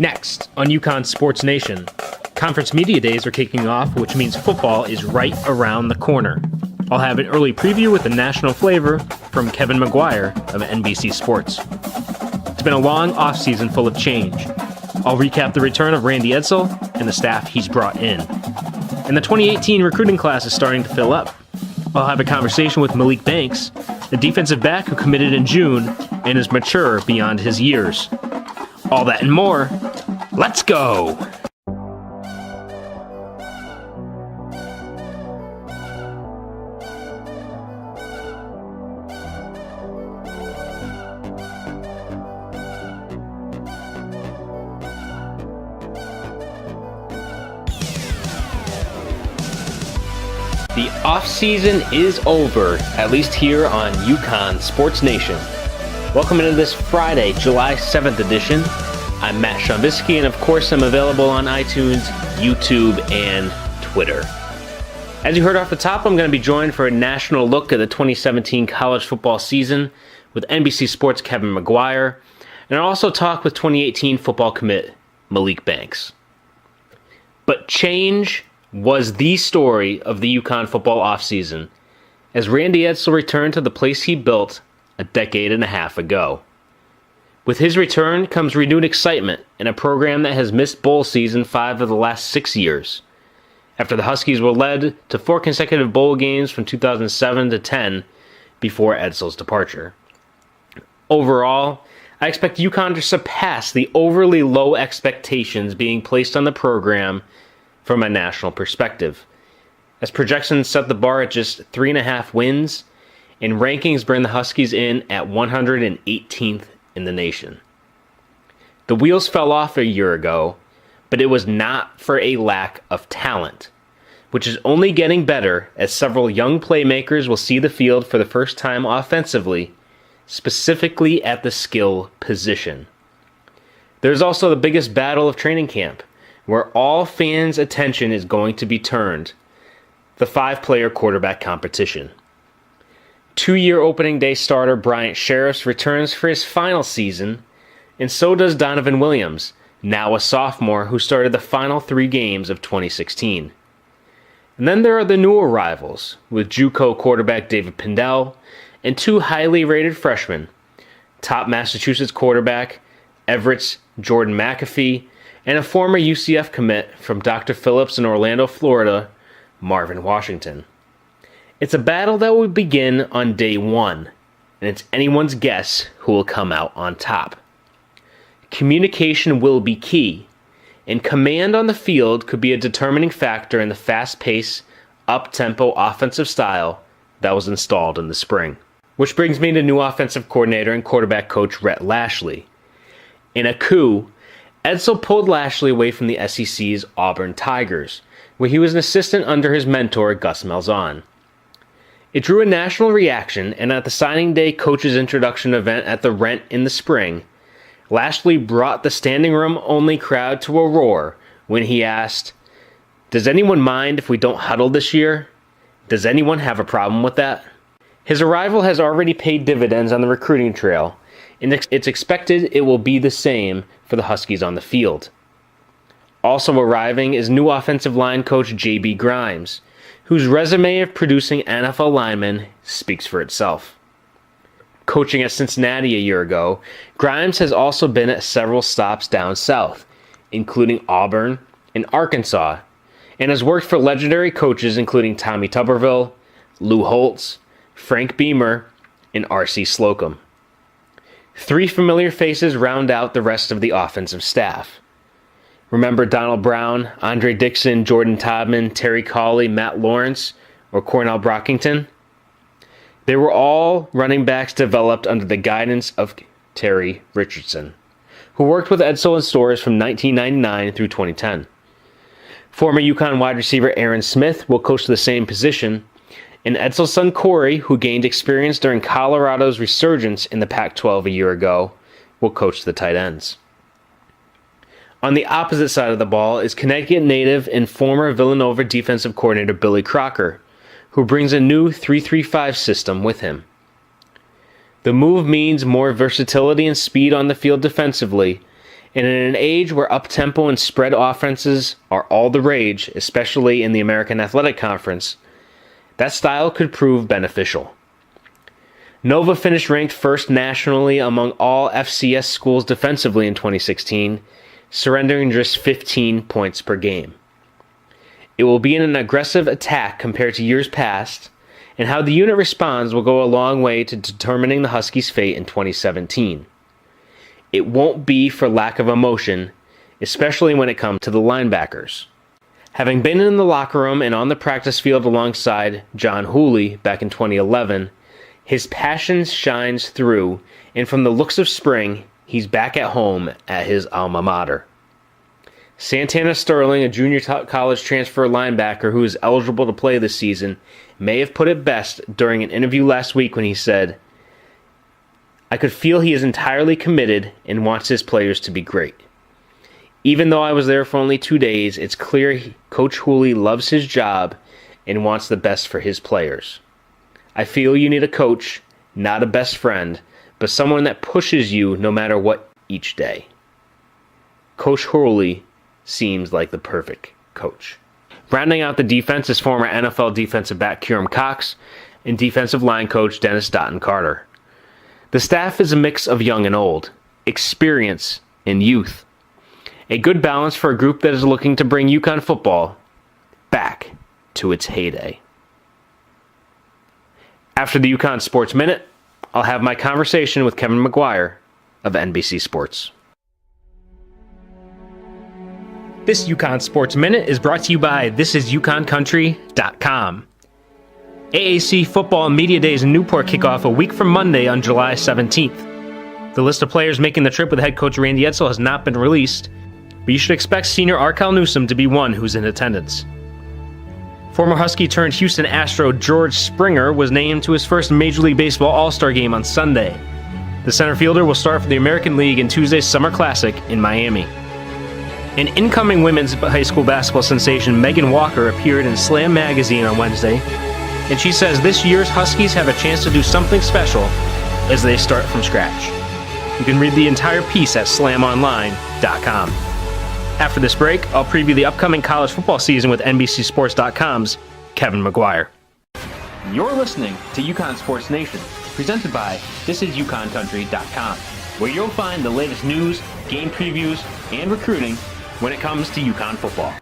Next, on UConn Sports Nation, Conference Media Days are kicking off, which means football is right around the corner. I'll have an early preview with a national flavor from Kevin McGuire of NBC Sports. It's been a long offseason full of change. I'll recap the return of Randy Edsall and the staff he's brought in. And the 2018 recruiting class is starting to fill up. I'll have a conversation with Malik Banks, the defensive back who committed in June and is mature beyond his years. All that and more. Let's go! The off-season is over, at least here on UConn Sports Nation. Welcome into this Friday, July 7th edition. I'm Matt Shambisky, and of course I'm available on iTunes, YouTube, and Twitter. As you heard off the top, I'm going to be joined for a national look at the 2017 college football season with NBC Sports' Kevin McGuire, and I'll also talk with 2018 football commit Malik Banks. But change was the story of the UConn football offseason, as Randy Edsall returned to the place he built a decade and a half ago. With his return comes renewed excitement in a program that has missed bowl season 5 of the last 6 years, after the Huskies were led to 4 consecutive bowl games from 2007 to 10 before Edsall's departure. Overall, I expect UConn to surpass the overly low expectations being placed on the program from a national perspective, as projections set the bar at just 3.5 wins, and rankings bring the Huskies in at 118th in the nation. The wheels fell off a year ago, but it was not for a lack of talent, which is only getting better as several young playmakers will see the field for the first time offensively, specifically at the skill position. There's also the biggest battle of training camp, where all fans' attention is going to be turned: the 5-player quarterback competition. 2-year opening day starter Bryant Sheriffs returns for his final season, and so does Donovan Williams, now a sophomore who started the final 3 games of 2016. And then there are the new arrivals, with JUCO quarterback David Pindell and 2 highly rated freshmen, top Massachusetts quarterback Everett's Jordan McAfee, and a former UCF commit from Dr. Phillips in Orlando, Florida, Marvin Washington. It's a battle that will begin on day 1, and it's anyone's guess who will come out on top. Communication will be key, and command on the field could be a determining factor in the fast-paced, up-tempo offensive style that was installed in the spring. Which brings me to new offensive coordinator and quarterback coach Rhett Lashlee. In a coup, Edsall pulled Lashlee away from the SEC's Auburn Tigers, where he was an assistant under his mentor Gus Malzahn. It drew a national reaction, and at the signing day coach's introduction event at the Rent in the spring, Lashlee brought the standing room only crowd to a roar when he asked, "Does anyone mind if we don't huddle this year? Does anyone have a problem with that?" His arrival has already paid dividends on the recruiting trail, and it's expected it will be the same for the Huskies on the field. Also arriving is new offensive line coach J.B. Grimes, whose resume of producing NFL linemen speaks for itself. Coaching at Cincinnati a year ago, Grimes has also been at several stops down south, including Auburn and Arkansas, and has worked for legendary coaches including Tommy Tuberville, Lou Holtz, Frank Beamer, and R.C. Slocum. 3 familiar faces round out the rest of the offensive staff. Remember Donald Brown, Andre Dixon, Jordan Todman, Terry Cawley, Matt Lawrence, or Cornell Brockington? They were all running backs developed under the guidance of Terry Richardson, who worked with Edsall and Storrs from 1999 through 2010. Former UConn wide receiver Aaron Smith will coach the same position, and Edsall's son Corey, who gained experience during Colorado's resurgence in the Pac-12 a year ago, will coach the tight ends. On the opposite side of the ball is Connecticut native and former Villanova defensive coordinator Billy Crocker, who brings a new 3-3-5 system with him. The move means more versatility and speed on the field defensively, And in an age where up-tempo and spread offenses are all the rage, especially in the American Athletic Conference, that style could prove beneficial. Nova finished ranked first nationally among all FCS schools defensively in 2016, surrendering just 15 points per game. It will be in an aggressive attack compared to years past, and how the unit responds will go a long way to determining the Huskies' fate in 2017. It won't be for lack of emotion, especially when it comes to the linebackers. Having been in the locker room and on the practice field alongside John Hooley back in 2011, his passion shines through, and from the looks of spring, he's back at home at his alma mater. Santana Sterling, a junior college transfer linebacker who is eligible to play this season, may have put it best during an interview last week when he said, "I could feel he is entirely committed and wants his players to be great. Even though I was there for only 2 days, it's clear Coach Hooley loves his job and wants the best for his players. I feel you need a coach, not a best friend, but someone that pushes you no matter what each day. Coach Hooley seems like the perfect coach." Rounding out the defense is former NFL defensive back Kieran Cox and defensive line coach Dennis Dotton Carter. The staff is a mix of young and old, experience and youth. A good balance for a group that is looking to bring UConn football back to its heyday. After the UConn Sports Minute, I'll have my conversation with Kevin McGuire of NBC Sports. This UConn Sports Minute is brought to you by ThisIsUConnCountry.com. AAC Football and Media Days in Newport kick off a week from Monday on July 17th. The list of players making the trip with head coach Randy Edsall has not been released, but you should expect senior Arkell Newsome to be one who's in attendance. Former Husky turned Houston Astro George Springer was named to his first Major League Baseball All-Star game on Sunday. The center fielder will start for the American League in Tuesday's Summer Classic in Miami. An incoming women's high school basketball sensation Megan Walker appeared in Slam magazine on Wednesday, and she says this year's Huskies have a chance to do something special as they start from scratch. You can read the entire piece at slamonline.com. After this break, I'll preview the upcoming college football season with NBCSports.com's Kevin McGuire. You're listening to UConn Sports Nation, presented by ThisIsUConnCountry.com, where you'll find the latest news, game previews, and recruiting when it comes to UConn football.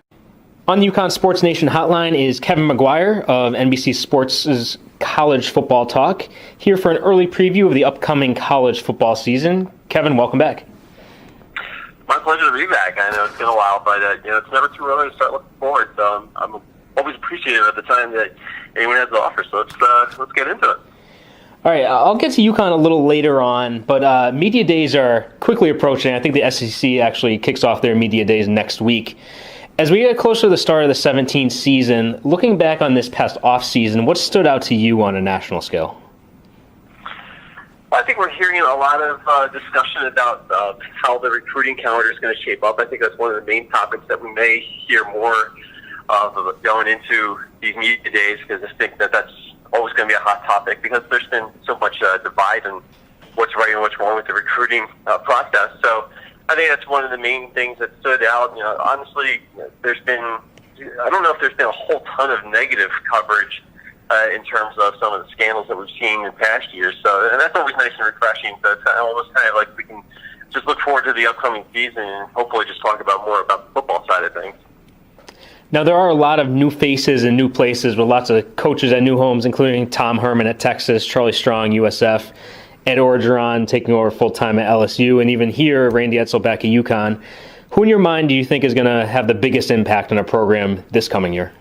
On the UConn Sports Nation hotline is Kevin McGuire of NBC Sports' College Football Talk, here for an early preview of the upcoming college football season. Kevin, welcome back. My pleasure to be back. I know it's been a while, but it's never too early to start looking forward. So I'm always appreciative at the time that anyone has to offer. So let's get into it. All right, I'll get to UConn a little later on, but media days are quickly approaching. I think the SEC actually kicks off their media days next week. As we get closer to the start of the 17th season, looking back on this past offseason, what stood out to you on a national scale? I think we're hearing a lot of discussion about how the recruiting calendar is going to shape up. I think that's one of the main topics that we may hear more of going into these media days, because I think that that's always going to be a hot topic, because there's been so much divide in what's right and what's wrong with the recruiting process. So I think that's one of the main things that stood out. Honestly, I don't know if there's been a whole ton of negative coverage in terms of some of the scandals that we've seen in past years. So, and that's always nice and refreshing. So it's almost kind of like we can just look forward to the upcoming season and hopefully just talk about more about the football side of things. Now, there are a lot of new faces and new places with lots of coaches at new homes, including Tom Herman at Texas, Charlie Strong, USF, Ed Orgeron taking over full-time at LSU, and even here, Randy Edsall back at UConn. Who in your mind do you think is going to have the biggest impact on a program this coming year?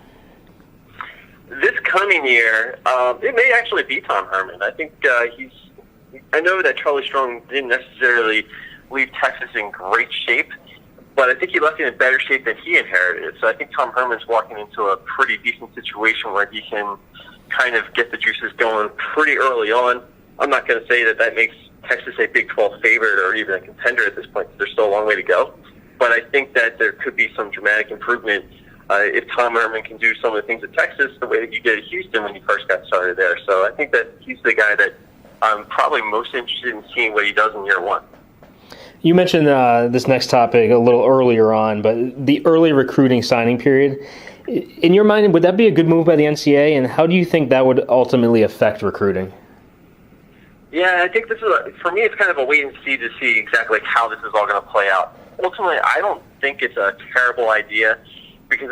This coming year, it may actually be Tom Herman. I think I know that Charlie Strong didn't necessarily leave Texas in great shape, but I think he left it in better shape than he inherited. So I think Tom Herman's walking into a pretty decent situation where he can kind of get the juices going pretty early on. I'm not going to say that makes Texas a Big 12 favorite or even a contender at this point, because there's still a long way to go. But I think that there could be some dramatic improvement if Tom Herman can do some of the things at Texas the way that he did at Houston when he first got started there. So I think that he's the guy that I'm probably most interested in seeing what he does in year one. You mentioned this next topic a little earlier on, but the early recruiting signing period. In your mind, would that be a good move by the NCAA, and how do you think that would ultimately affect recruiting? Yeah, I think this is for me. It's kind of a wait and see to see exactly how this is all going to play out. Ultimately, I don't think it's a terrible idea because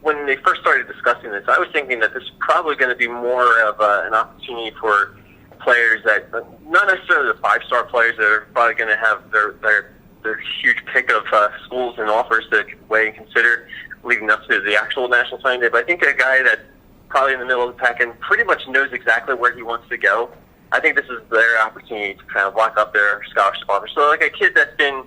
when they first started discussing this, I was thinking that this is probably going to be more of an opportunity for players that, not necessarily the five-star players that are probably going to have their huge pick of schools and offers to weigh and consider leading up to the actual National Signing Day. But I think a guy that's probably in the middle of the pack and pretty much knows exactly where he wants to go, I think this is their opportunity to kind of lock up their scholarship offer. So like a kid that's been,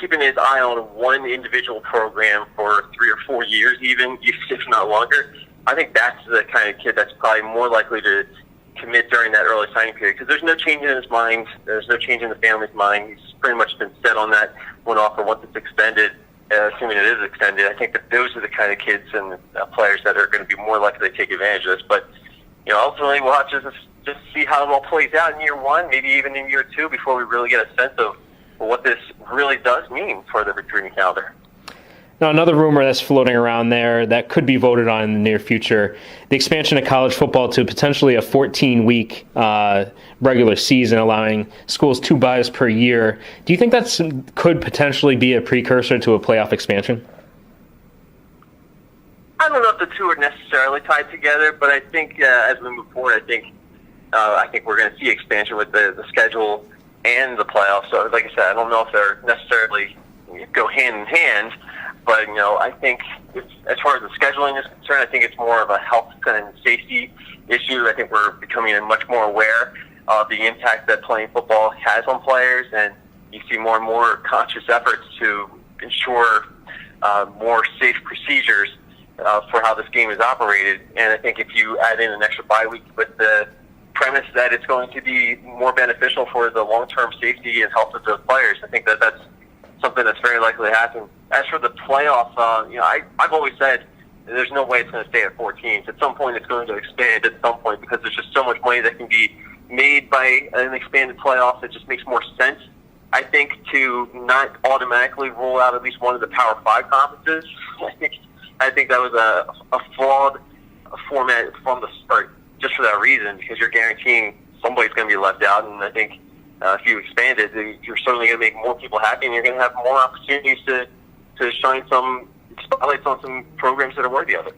keeping his eye on one individual program for 3 or 4 years even, if not longer, I think that's the kind of kid that's probably more likely to commit during that early signing period because there's no change in his mind. There's no change in the family's mind. He's pretty much been set on that one offer once it's extended, assuming it is extended. I think that those are the kind of kids and players that are going to be more likely to take advantage of this. But, ultimately we'll have to just see how it all plays out in year one, maybe even in year two, before we really get a sense of what this really does mean for the recruiting calendar. Now, another rumor that's floating around there that could be voted on in the near future, the expansion of college football to potentially a 14-week regular season, allowing schools 2 byes per year. Do you think that could potentially be a precursor to a playoff expansion? I don't know if the two are necessarily tied together, but I think as we move forward, I think we're going to see expansion with the schedule and the playoffs. So, like I said, I don't know if they're necessarily go hand in hand. But, I think as far as the scheduling is concerned, I think it's more of a health and safety issue. I think we're becoming much more aware of the impact that playing football has on players, and you see more and more conscious efforts to ensure more safe procedures for how this game is operated. And I think if you add in an extra bye week with the premise that it's going to be more beneficial for the long-term safety and health of the players, I think that's something that's very likely to happen. As for the playoff, I've always said there's no way it's going to stay at 4 teams. At some point, it's going to expand at some point because there's just so much money that can be made by an expanded playoff that just makes more sense, I think, to not automatically roll out at least one of the Power 5 conferences. I think that was a flawed format from the start just for that reason because you're guaranteeing somebody's going to be left out, and I think if you expand it, you're certainly going to make more people happy, and you're going to have more opportunities to shine some spotlights on some programs that are worthy of it.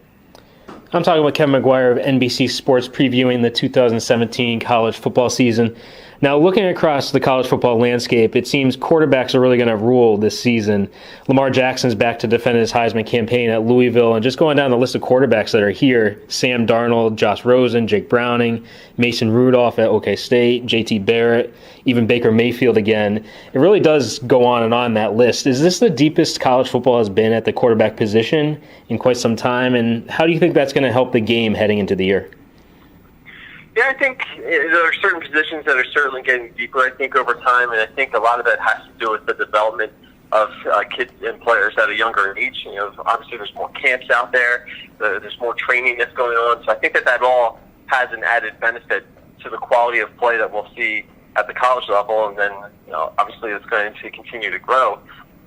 I'm talking with Kevin McGuire of NBC Sports previewing the 2017 college football season. Now, looking across the college football landscape, it seems quarterbacks are really going to rule this season. Lamar Jackson's back to defend his Heisman campaign at Louisville, and just going down the list of quarterbacks that are here, Sam Darnold, Josh Rosen, Jake Browning, Mason Rudolph at OK State, JT Barrett, even Baker Mayfield again. It really does go on and on that list. Is this the deepest college football has been at the quarterback position in quite some time, and how do you think that's going to help the game heading into the year? Yeah, I think there are certain positions that are certainly getting deeper, I think, over time, and I think a lot of that has to do with the development of kids and players at a younger age. Obviously there's more camps out there, there's more training that's going on, so I think that all has an added benefit to the quality of play that we'll see at the college level, and then, obviously it's going to continue to grow.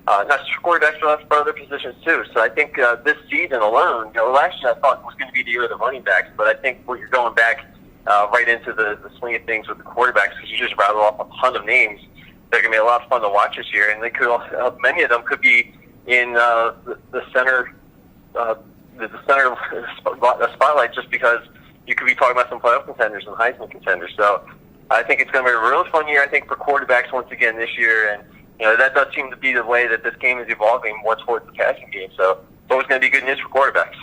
Not just for quarterbacks, but for other positions too. So I think this season alone, last year I thought it was going to be the year of the running backs, but I think when you're going back right into the swing of things with the quarterbacks, because you just rattle off a ton of names. They're going to be a lot of fun to watch this year, and they could also, many of them could be in the center spotlight, just because you could be talking about some playoff contenders and Heisman contenders. So I think it's going to be a really fun year, I think, for quarterbacks once again this year, and that does seem to be the way that this game is evolving more towards the passing game. So it's always going to be good news for quarterbacks.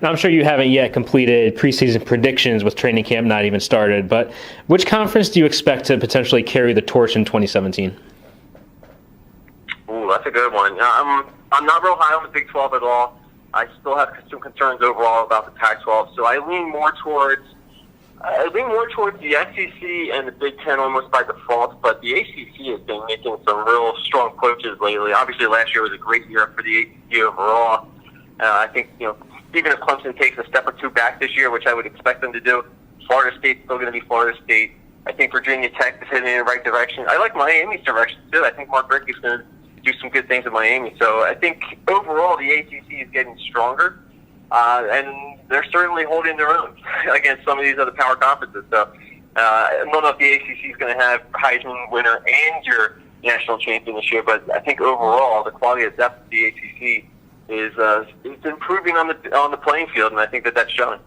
Now, I'm sure you haven't yet completed preseason predictions with training camp not even started, but which conference do you expect to potentially carry the torch in 2017? Ooh, that's a good one. I'm not real high on the Big 12 at all. I still have some concerns overall about the Pac-12, so I lean more towards the SEC and the Big 10 almost by default, but the ACC has been making some real strong pushes lately. Obviously, last year was a great year for the ACC overall. I think, even if Clemson takes a step or two back this year, which I would expect them to do, Florida State's still going to be Florida State. I think Virginia Tech is heading in the right direction. I like Miami's direction, too. I think Mark Ricky's going to do some good things at Miami. So I think overall the ACC is getting stronger, and they're certainly holding their own against some of these other power conferences. So I don't know if the ACC is going to have Heisman winner and your national champion this year, but I think overall the quality of depth of the ACC is improving on the playing field, and I think that's showing.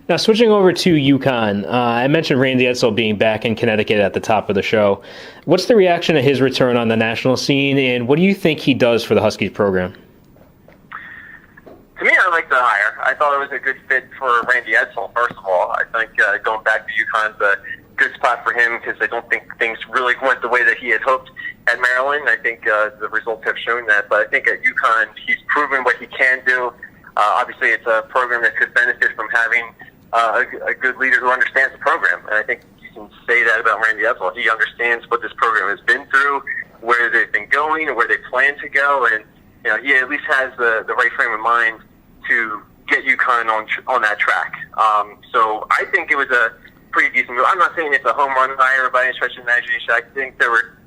Now, switching over to UConn, I mentioned Randy Edsall being back in Connecticut at the top of the show. What's the reaction to his return on the national scene, and what do you think he does for the Huskies program? To me, I like the hire. I thought it was a good fit for Randy Edsall, first of all. I think going back to UConn's a good spot for him because I don't think things really went the way that he had hoped at Maryland. I think the results have shown that. But I think at UConn, he's proven what he can do. Obviously, it's a program that could benefit from having a good leader who understands the program. And I think you can say that about Randy Edsall. He understands what this program has been through, where they've been going, and where they plan to go. And he at least has the right frame of mind to get UConn on that track. So I think it was a pretty decent move. I'm not saying it's a home run hire by any stretch of the imagination. I think there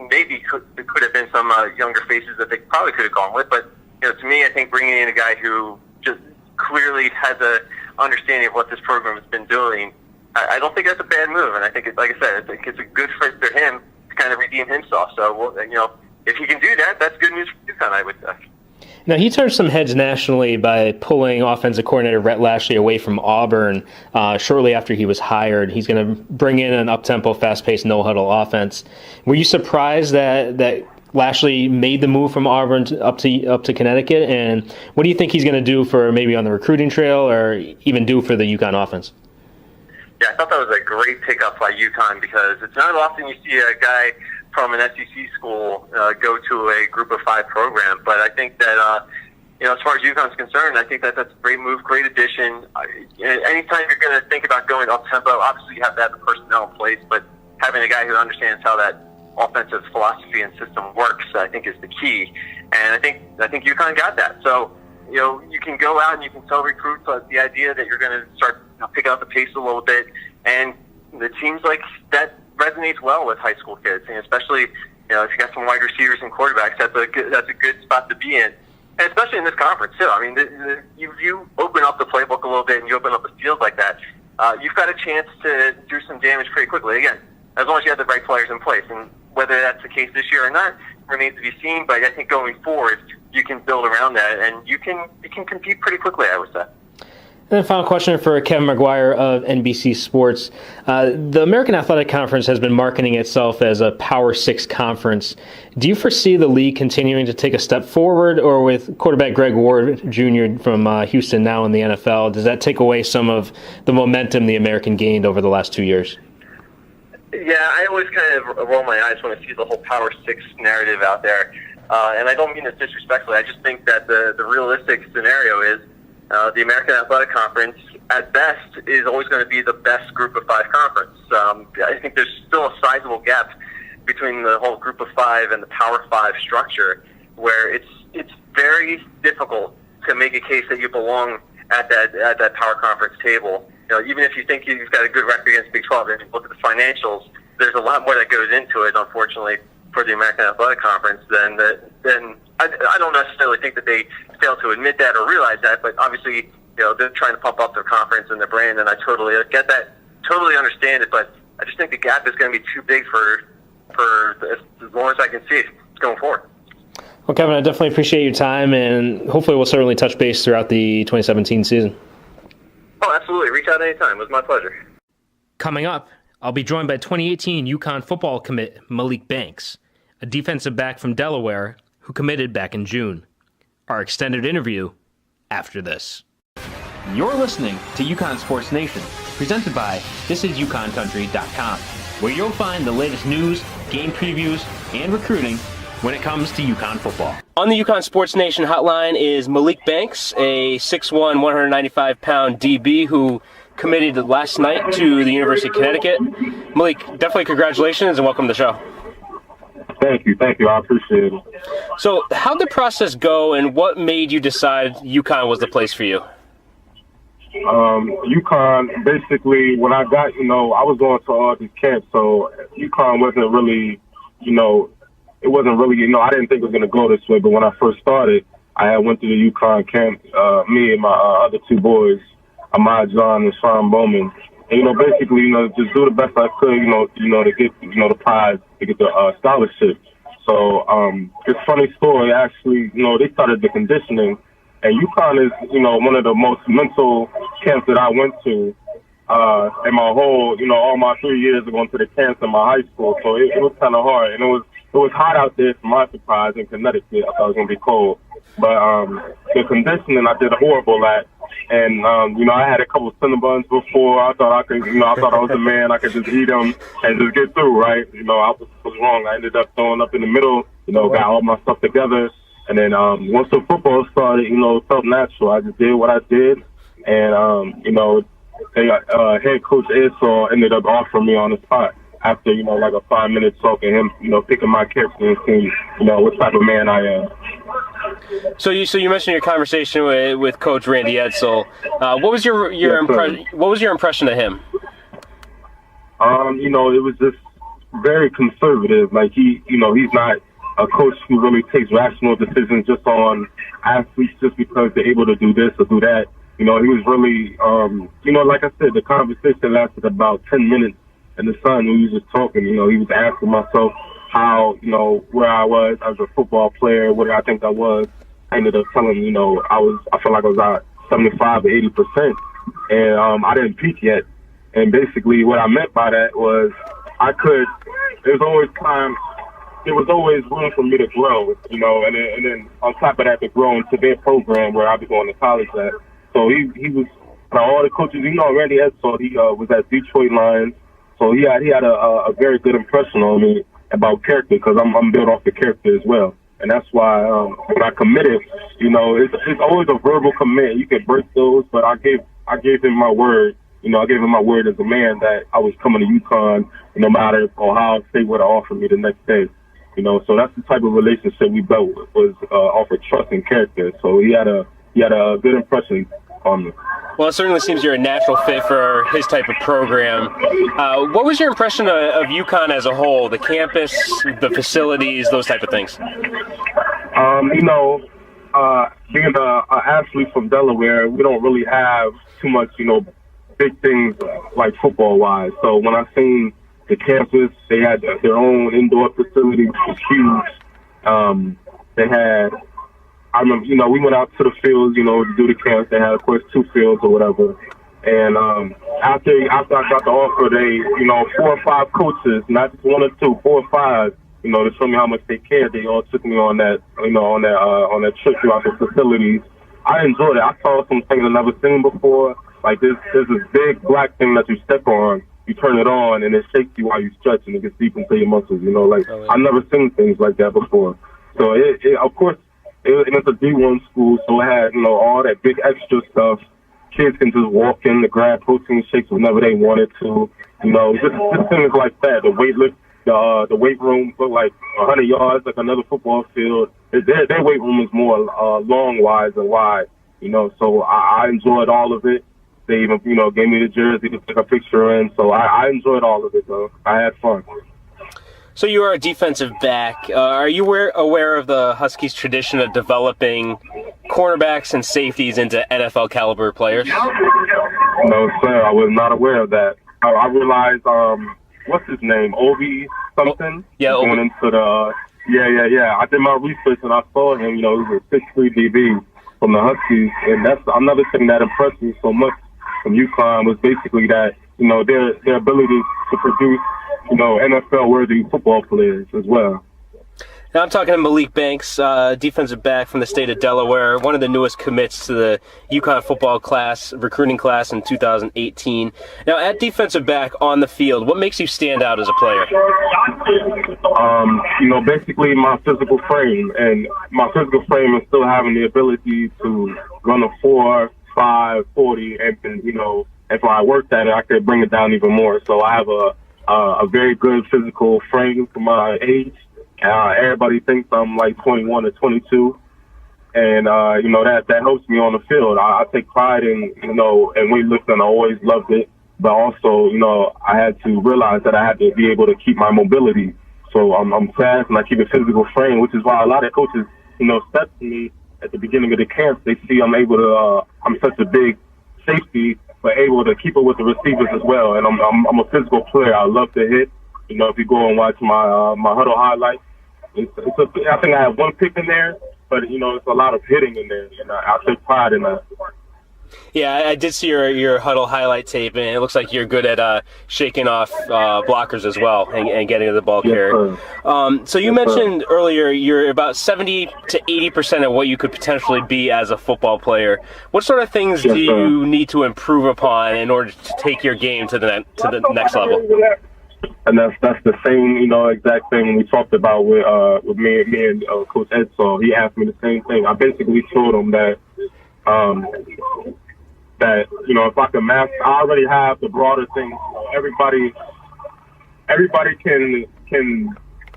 maybe could have been some younger faces that they probably could have gone with. But to me, I think bringing in a guy who just clearly has a understanding of what this program has been doing, I don't think that's a bad move. And I think, like I said, I think it's a good fit for him to kind of redeem himself. So, if he can do that, that's good news for UConn, I would say. Now, he turned some heads nationally by pulling offensive coordinator Rhett Lashley away from Auburn shortly after he was hired. He's going to bring in an up-tempo, fast-paced, no-huddle offense. Were you surprised that Lashley made the move from Auburn up to Connecticut? And what do you think he's going to do for maybe on the recruiting trail or even do for the UConn offense? Yeah, I thought that was a great pickup by UConn because it's not often you see a guy from an SEC school go to a Group of 5 program. But I think that, as far as UConn's concerned, I think that's a great move, great addition. Anytime you're going to think about going up-tempo, obviously you have to have the personnel in place, but having a guy who understands how that offensive philosophy and system works, I think, is the key. And I think UConn got that. So, you can go out and you can tell recruits the idea that you're going to start picking up the pace a little bit. And it seems like that resonates well with high school kids, and especially if you got some wide receivers and quarterbacks, that's a good spot to be in, and especially in this conference too. I mean, you open up the playbook a little bit and you open up the field like that, you've got a chance to do some damage pretty quickly. Again, as long as you have the right players in place, and whether that's the case this year or not remains to be seen. But I think going forward, you can build around that, and you can compete pretty quickly, I would say. And a final question for Kevin McGuire of NBC Sports. The American Athletic Conference has been marketing itself as a Power 6 conference. Do you foresee the league continuing to take a step forward, or with quarterback Greg Ward Jr. from Houston now in the NFL, does that take away some of the momentum the American gained over the last 2 years? Yeah, I always kind of roll my eyes when I see the whole Power 6 narrative out there. And I don't mean this disrespectfully. I just think that the realistic scenario is the American Athletic Conference, at best, is always going to be the best Group of 5 conference. I think there's still a sizable gap between the whole Group of 5 and the Power 5 structure, where it's very difficult to make a case that you belong at that Power Conference table. Even if you think you've got a good record against Big 12, and you look at the financials, there's a lot more that goes into it, unfortunately, for the American Athletic Conference than I don't necessarily think that they fail to admit that or realize that, but obviously, they're trying to pump up their conference and their brand, and I totally get that, totally understand it, but I just think the gap is going to be too big for as long as I can see it going forward. Well, Kevin, I definitely appreciate your time, and hopefully we'll certainly touch base throughout the 2017 season. Oh, absolutely. Reach out anytime. It was my pleasure. Coming up, I'll be joined by 2018 UConn football commit Malik Banks, a defensive back from Delaware who committed back in June. Our extended interview after this. You're listening to UConn Sports Nation, presented by ThisIsUConnCountry.com, where you'll find the latest news, game previews, and recruiting when it comes to UConn football. On the UConn Sports Nation hotline is Malik Banks, a 6'1", 195-pound DB who committed last night to the University of Connecticut. Malik, definitely congratulations and welcome to the show. Thank you. I appreciate it. So how'd the process go, and what made you decide UConn was the place for you? UConn, basically, when I got, I was going to all these camps, so UConn wasn't really, it wasn't really, I didn't think it was going to go this way, but when I first started, I had went to the UConn camp, me and my other two boys, Ahmad John and Sean Bowman, and, basically, just do the best I could, to get, the prize, to get the scholarship. So, it's a funny story, actually, they started the conditioning, and UConn is, one of the most mental camps that I went to in my whole, all my 3 years of going to the camps in my high school. So it was kind of hard. And it was hot out there, to my surprise, in Connecticut. I thought it was going to be cold. But the conditioning I did horrible at. And, I had a couple of Cinnabons before. I thought I could, I thought I was a man. I could just eat them and just get through, right? I was wrong. I ended up throwing up in the middle, got all my stuff together. And then once the football started, it felt natural. I just did what I did. And, head coach Esau ended up offering me on the spot after, like a 5-minute talk and him, picking my character and seeing, what type of man I am. So you mentioned your conversation with Coach Randy Edsall. What was your What was your impression of him? It was just very conservative. Like he's not a coach who really takes rational decisions just on athletes just because they're able to do this or do that. He was really, like I said, the conversation lasted about 10 minutes. And the son, we was just talking, he was asking myself how, where I was as a football player, what I think I was. I ended up telling him, I felt like I was at 75 to 80%. And I didn't peak yet. And basically what I meant by that was there was always room for me to grow, and then on top of that, to grow into their program where I'll be going to college at. So he was, all the coaches, Randy Edsall, he was at Detroit Lions. So he had a very good impression on me about character because I'm built off the character as well. And that's why when I committed, it's always a verbal commit. You can break those, but I gave him my word. I gave him my word as a man that I was coming to UConn, no matter Ohio State would offer me the next day. So that's the type of relationship we built was off of trust and character. So he had a good impression on me. Well, it certainly seems you're a natural fit for his type of program. What was your impression of UConn as a whole, the campus, the facilities, those type of things? Being an athlete from Delaware, we don't really have too much, big things like football-wise. So when I seen the campus, they had their own indoor facility, which was huge. They had, I remember, we went out to the fields, to do the camps. They had, of course, 2 fields or whatever. And after I got the offer, they, 4 or 5 coaches, not just 1 or 2, 4 or 5, to show me how much they cared. They all took me on that, on that trip throughout the facilities. I enjoyed it. I saw some things I've never seen before. Like there's this big black thing that you step on. You turn it on and it shakes you while you stretch and it gets deep into your muscles. I've never seen things like that before. So of course, it's a D1 school, so it had all that big extra stuff. Kids can just walk in to grab protein shakes whenever they wanted to. Just things like that. The weight room looked like 100 yards, like another football field. Their weight room is more long-wise and wide. So I enjoyed all of it. They even, gave me the jersey to take a picture in. So I enjoyed all of it, though. I had fun. So you are a defensive back. Are you aware of the Huskies' tradition of developing cornerbacks and safeties into NFL caliber players? No, sir. I was not aware of that. I realized, what's his name? Obi something? Yeah, Obi. Going into the, yeah. I did my research and I saw him, he was a 6'3" DB from the Huskies. And that's another thing that impressed me so much from UConn was basically that, their ability to produce, NFL-worthy football players as well. Now I'm talking to Malik Banks, defensive back from the state of Delaware, one of the newest commits to the UConn football recruiting class in 2018. Now at defensive back on the field, what makes you stand out as a player? Basically my physical frame, and my physical frame is still having the ability to run a 4.5 40, and if I worked at it, I could bring it down even more. So I have a very good physical frame for my age. Everybody thinks I'm like 21 or 22. And, that helps me on the field. I take pride in, in weightlifting. I always loved it. But also, I had to realize that I had to be able to keep my mobility. So I'm fast and I keep a physical frame, which is why a lot of coaches, step to me at the beginning of the camp. They see I'm able to, I'm such a big safety, but able to keep it with the receivers as well. And I'm a physical player. I love to hit. If you go and watch my huddle highlights, I think I have one pick in there, but it's a lot of hitting in there, and I take pride in that. Yeah, I did see your huddle highlight tape, and it looks like you're good at shaking off blockers as well and getting to the ball carrier. So you mentioned earlier you're about 70 to 80% of what you could potentially be as a football player. What sort of things do you need to improve upon in order to take your game to the next level? And that's the same, exact thing we talked about with me and Coach Ed. So he asked me the same thing. I basically told him that if I can master, I already have the broader things. Everybody can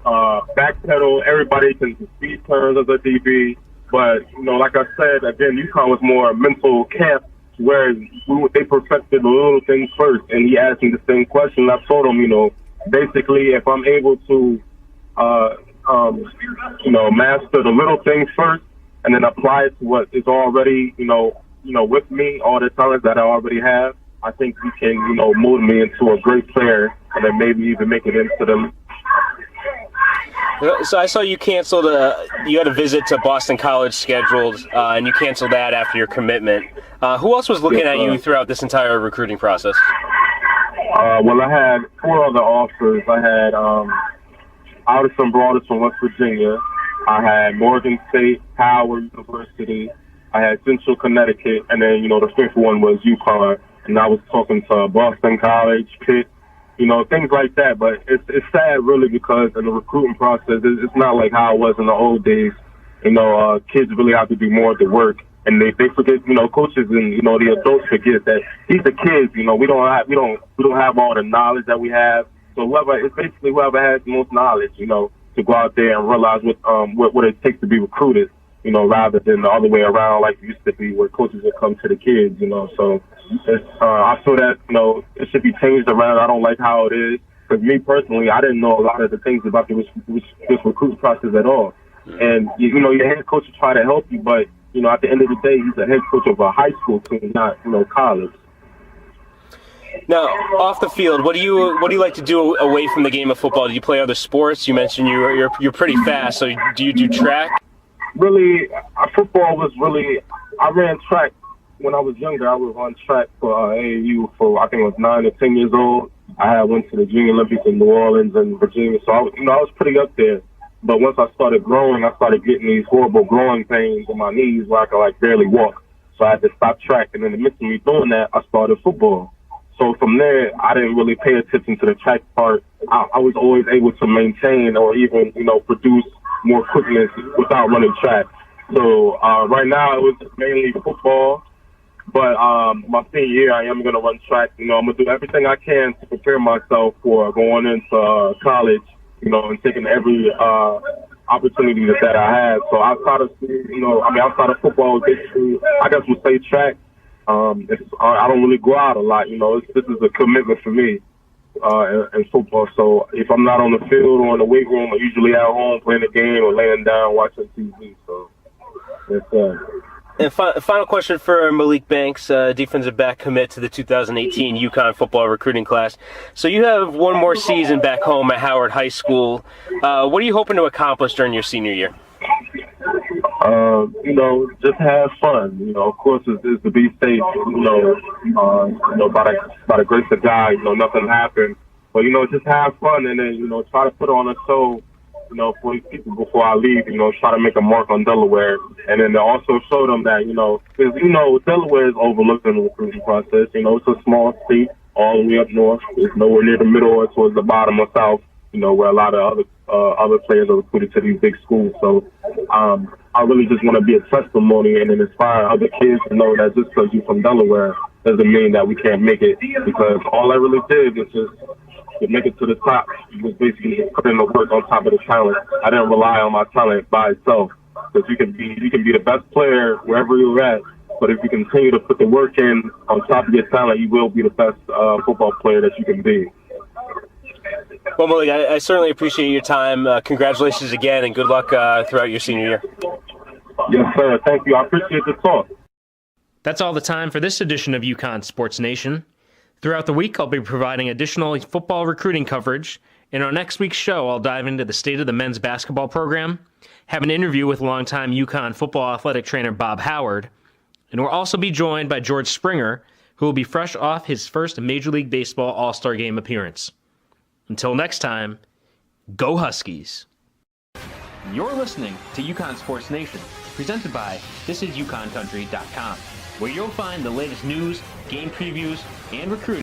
backpedal. Everybody can speed turns as a DB. But like I said, again, UConn was more a mental camp where they perfected the little things first. And he asked me the same question. I told him, basically, if I'm able to, master the little things first and then apply it to what is already, with me, all the talents that I already have, I think he can, mold me into a great player and then maybe even make it into them. So I saw you canceled. You had a visit to Boston College scheduled, and you canceled that after your commitment. Who else was looking at you throughout this entire recruiting process? Well, I had 4 other offers. I had Addison Broadus from West Virginia. I had Morgan State, Howard University. I had Central Connecticut, and then the 5th one was UConn. And I was talking to Boston College, Pitt, things like that. But it's sad, really, because in the recruiting process, it's not like how it was in the old days. Kids really have to do more of the work, and they forget. Coaches and the adults forget that these are kids. We don't have all the knowledge that we have. So it's basically whoever has the most knowledge, to go out there and realize what it takes to be recruited. Rather than the other way around like it used to be, where coaches would come to the kids. So I feel that it should be changed around. I don't like how it is. Because me personally, I didn't know a lot of the things about this recruiting process at all. And your head coach will try to help you, but at the end of the day, he's a head coach of a high school team, not college. Now, off the field, what do you like to do away from the game of football? Do you play other sports? You mentioned you're pretty fast, so do you do track? Really, football was really. I ran track when I was younger. I would run track for AAU for I think I was 9 or 10 years old. I went to the Junior Olympics in New Orleans and Virginia, so I was pretty up there. But once I started growing, I started getting these horrible growing pains in my knees where I could barely walk. So I had to stop track, and in the midst of me doing that, I started football. So from there, I didn't really pay attention to the track part. I was always able to maintain or even produce more quickness without running track. So right now it was mainly football, but my senior year I am going to run track. I'm going to do everything I can to prepare myself for going into college, and taking every opportunity that I have. So outside of football, basically, I guess we'll say track. I don't really go out a lot. This is a commitment for me. In football, so if I'm not on the field or in the weight room, I'm usually at home playing the game or laying down watching TV. So that's And final question for Malik Banks, defensive back commit to the 2018 UConn football recruiting class. So you have one more season back home at Howard High School. What are you hoping to accomplish during your senior year? Just have fun. Of course, is to be safe. By the grace of God, nothing happened. But just have fun and then try to put on a show. For these people before I leave. Try to make a mark on Delaware, and then also show them that because Delaware is overlooked in the recruiting process. It's a small state all the way up north. It's nowhere near the middle or towards the bottom or south. Where a lot of other players are recruited to these big schools. So I really just want to be a testimony and then inspire other kids to know that just because you're from Delaware doesn't mean that we can't make it. Because all I really did was just to make it to the top. It was basically just putting the work on top of the talent. I didn't rely on my talent by itself. because you can be the best player wherever you're at. But if you continue to put the work in on top of your talent, you will be the best football player that you can be. Well, Malik, I certainly appreciate your time. Congratulations again, and good luck throughout your senior year. Yes, sir. Thank you. I appreciate the talk. That's all the time for this edition of UConn Sports Nation. Throughout the week, I'll be providing additional football recruiting coverage. In our next week's show, I'll dive into the state of the men's basketball program, have an interview with longtime UConn football athletic trainer Bob Howard, and we'll also be joined by George Springer, who will be fresh off his first Major League Baseball All-Star Game appearance. Until next time, go Huskies. You're listening to UConn Sports Nation, presented by ThisIsUConnCountry.com, where you'll find the latest news, game previews, and recruiting.